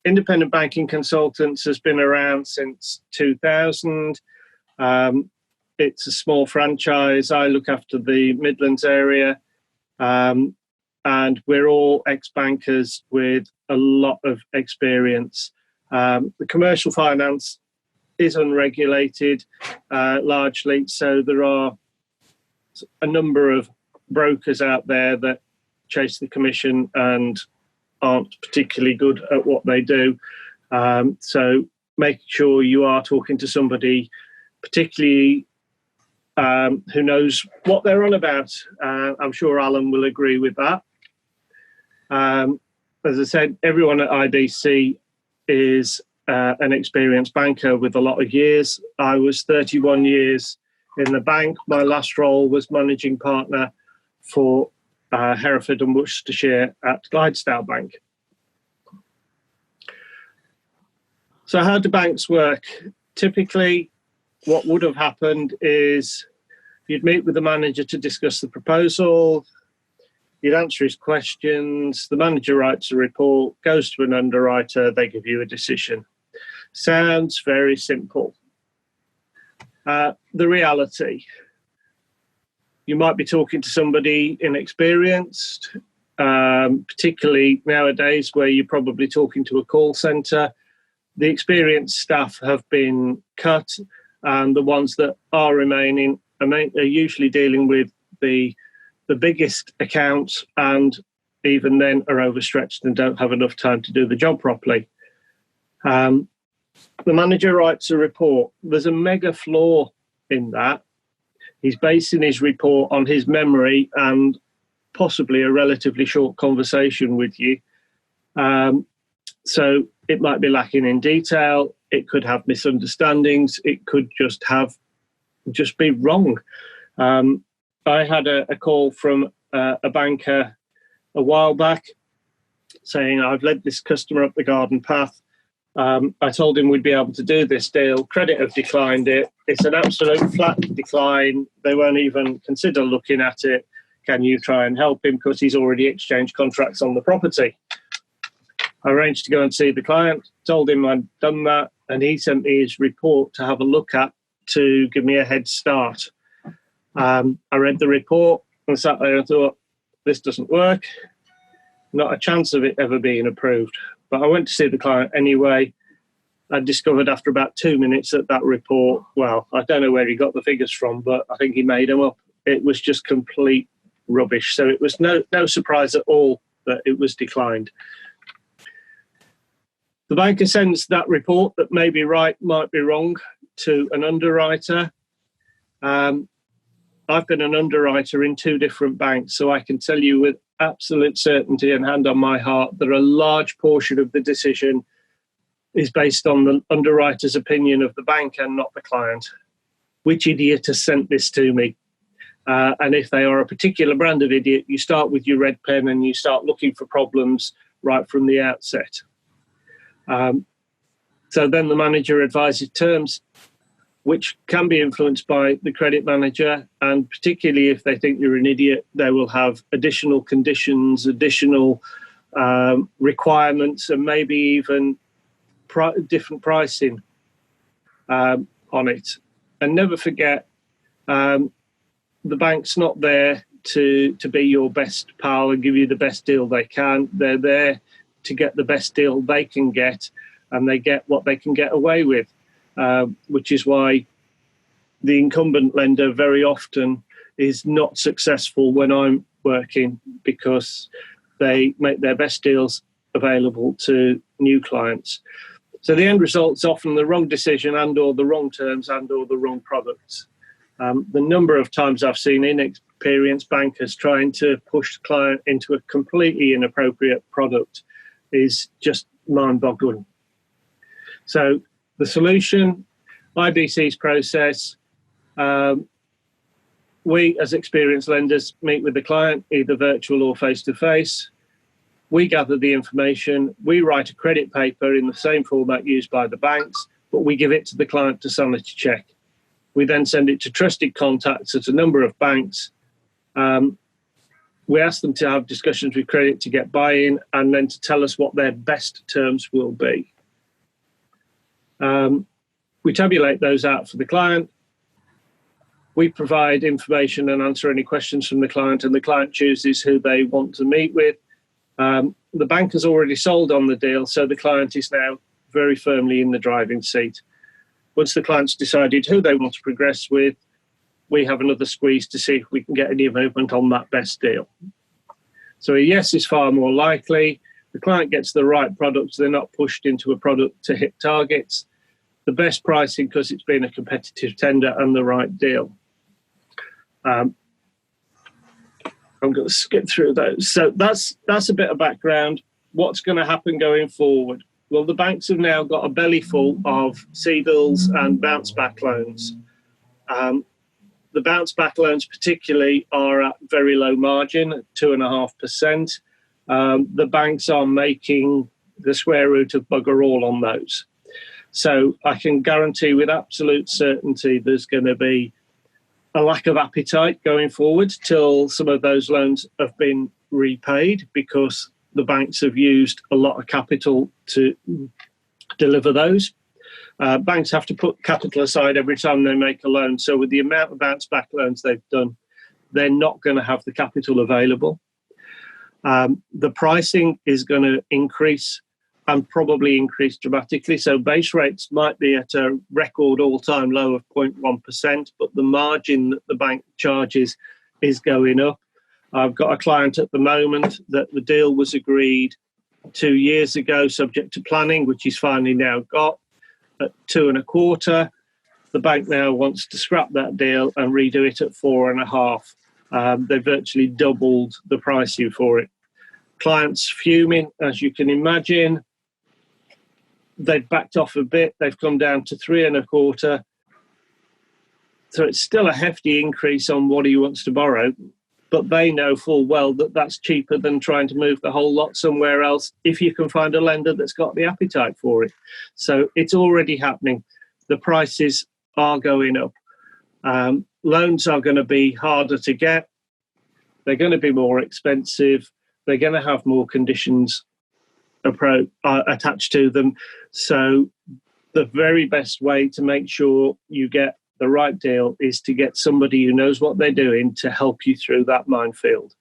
independent banking consultants has been around since 2000. It's a small franchise. I look after the Midlands area, and we're all ex-bankers with a lot of experience. The commercial finance is unregulated largely, so there are a number of brokers out there that chase the commission and aren't particularly good at what they do. So make sure you are talking to somebody particularly who knows what they're on about. I'm sure Alan will agree with that. As I said, everyone at IBC is an experienced banker with a lot of years. I was 31 years in the bank. My last role was managing partner for Hereford and Worcestershire at Clydesdale Bank. So how do banks work? Typically, what would have happened is you'd meet with the manager to discuss the proposal, you'd answer his questions, the manager writes a report, goes to an underwriter, they give you a decision. Sounds very simple. The reality, you might be talking to somebody inexperienced, particularly nowadays where you're probably talking to a call centre. The experienced staff have been cut, and the ones that are remaining are usually dealing with the biggest accounts, and even then are overstretched and don't have enough time to do the job properly. The manager writes a report. There's a mega flaw in that. He's basing his report on his memory and possibly a relatively short conversation with you. So it might be lacking in detail. It could have misunderstandings. It could just be wrong. I had a call from a banker a while back saying, I've led this customer up the garden path. I told him we'd be able to do this deal. Credit have declined it. It's an absolute flat decline. They won't even consider looking at it. Can you try and help him, because he's already exchanged contracts on the property? I arranged to go and see the client, told him I'd done that, and he sent me his report to have a look at to give me a head start. I read the report and sat there and thought, this doesn't work. Not a chance of it ever being approved. But I went to see the client anyway. I discovered after about 2 minutes that report, well, I don't know where he got the figures from, but I think he made them up. It was just complete rubbish. So it was no surprise at all that it was declined. The banker sends that report that may be right, might be wrong, to an underwriter. I've been an underwriter in 2 different banks, so I can tell you with absolute certainty and hand on my heart that a large portion of the decision is based on the underwriter's opinion of the bank and not the client. Which idiot has sent this to me? And if they are a particular brand of idiot, you start with your red pen and you start looking for problems right from the outset. So then the manager advises terms, which can be influenced by the credit manager, and particularly if they think you're an idiot, they will have additional conditions, additional requirements, and maybe even different pricing on it. And never forget, the bank's not there to be your best pal and give you the best deal they can. They're there to get the best deal they can get, and they get what they can get away with. Which is why the incumbent lender very often is not successful when I'm working, because they make their best deals available to new clients. So the end result is often the wrong decision and or the wrong terms and or the wrong products. The number of times I've seen inexperienced bankers trying to push the client into a completely inappropriate product is just mind-boggling. So the solution, IBC's process, we as experienced lenders meet with the client, either virtual or face-to-face. We gather the information, we write a credit paper in the same format used by the banks, but we give it to the client to sanity check. We then send it to trusted contacts at a number of banks. We ask them to have discussions with credit to get buy-in, and then to tell us what their best terms will be. We tabulate those out for the client. We provide information and answer any questions from the client, and the client chooses who they want to meet with. The bank has already sold on the deal, so the client is now very firmly in the driving seat. Once the client's decided who they want to progress with, we have another squeeze to see if we can get any movement on that best deal. So a yes is far more likely. The client gets the right product, they're not pushed into a product to hit targets. The best pricing because it's been a competitive tender and the right deal. I'm going to skip through those. So that's a bit of background. What's going to happen going forward? Well, the banks have now got a belly full of CBILS and bounce back loans. The bounce back loans particularly are at very low margin, at 2.5%. The banks are making the square root of bugger all on those. So I can guarantee with absolute certainty there's going to be a lack of appetite going forward till some of those loans have been repaid, because the banks have used a lot of capital to deliver those. Banks have to put capital aside every time they make a loan. So with the amount of bounce back loans they've done, they're not going to have the capital available. The pricing is going to increase and probably increase dramatically. So base rates might be at a record all-time low of 0.1%, but the margin that the bank charges is going up. I've got a client at the moment that the deal was agreed 2 years ago, subject to planning, which he's finally now got, at 2.25. The bank now wants to scrap that deal and redo it at 4.5. They virtually doubled the pricing for it. Clients fuming, as you can imagine. They've backed off a bit. They've come down to 3.25. So it's still a hefty increase on what he wants to borrow, but they know full well that that's cheaper than trying to move the whole lot somewhere else if you can find a lender that's got the appetite for it. So it's already happening. The prices are going up. Loans are going to be harder to get. They're going to be more expensive. They're going to have more conditions attached to them. So the very best way to make sure you get the right deal is to get somebody who knows what they're doing to help you through that minefield.